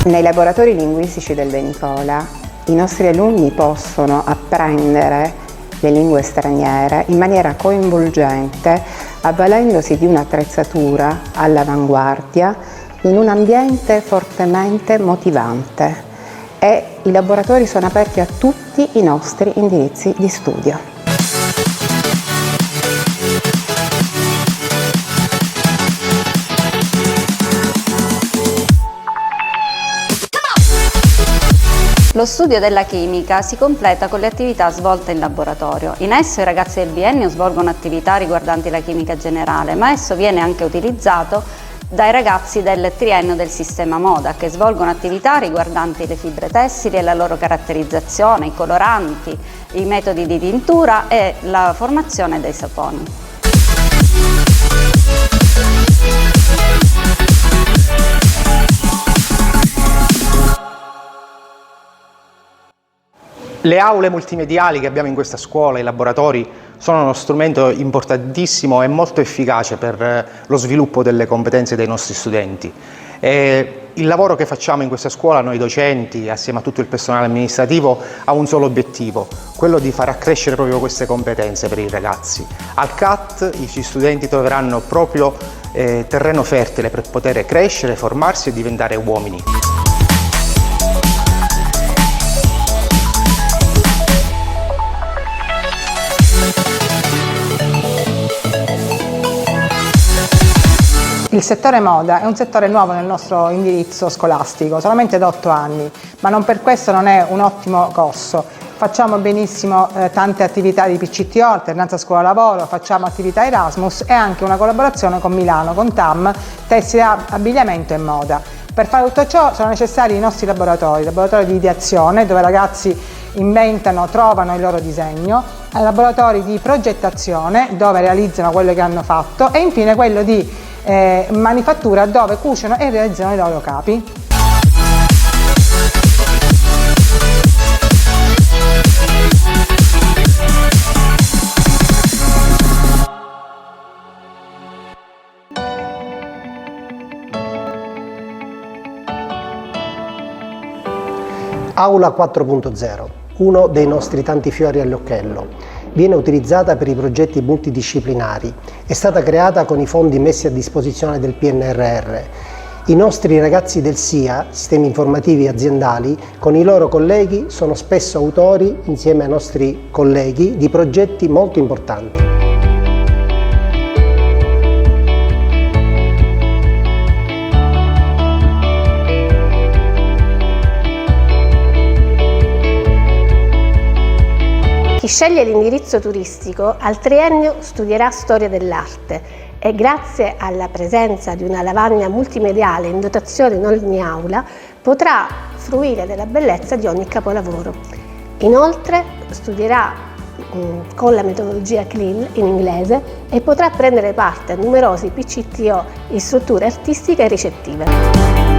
Nei laboratori linguistici del De Nicola i nostri alunni possono apprendere le lingue straniere in maniera coinvolgente, avvalendosi di un'attrezzatura all'avanguardia in un ambiente fortemente motivante, e i laboratori sono aperti a tutti i nostri indirizzi di studio. Lo studio della chimica si completa con le attività svolte in laboratorio. In esso i ragazzi del biennio svolgono attività riguardanti la chimica generale, ma esso viene anche utilizzato dai ragazzi del triennio del sistema moda, che svolgono attività riguardanti le fibre tessili e la loro caratterizzazione, i coloranti, i metodi di tintura e la formazione dei saponi. Le aule multimediali che abbiamo in questa scuola, i laboratori, sono uno strumento importantissimo e molto efficace per lo sviluppo delle competenze dei nostri studenti. Il lavoro che facciamo in questa scuola, noi docenti, assieme a tutto il personale amministrativo, ha un solo obiettivo, quello di far accrescere proprio queste competenze per i ragazzi. Al CAT gli studenti troveranno proprio terreno fertile per poter crescere, formarsi e diventare uomini. Il settore moda è un settore nuovo nel nostro indirizzo scolastico, solamente da 8 anni, ma non per questo non è un ottimo corso. Facciamo benissimo tante attività di PCTO, alternanza scuola-lavoro, facciamo attività Erasmus e anche una collaborazione con Milano, con TAM, tessile, abbigliamento e moda. Per fare tutto ciò sono necessari i nostri laboratori di ideazione, dove ragazzi inventano, trovano il loro disegno, laboratori di progettazione, dove realizzano quello che hanno fatto, e infine quello di manifattura, dove cuciono e realizzano i loro capi. Aula 4.0, uno dei nostri tanti fiori all'occhiello. Viene utilizzata per i progetti multidisciplinari. È stata creata con i fondi messi a disposizione del PNRR. I nostri ragazzi del SIA, Sistemi Informativi Aziendali, con i loro colleghi sono spesso autori, insieme ai nostri colleghi, di progetti molto importanti. Chi sceglie l'indirizzo turistico al triennio studierà storia dell'arte e grazie alla presenza di una lavagna multimediale in dotazione in ogni aula potrà fruire della bellezza di ogni capolavoro. Inoltre studierà con la metodologia CLIL in inglese e potrà prendere parte a numerosi PCTO in strutture artistiche e ricettive.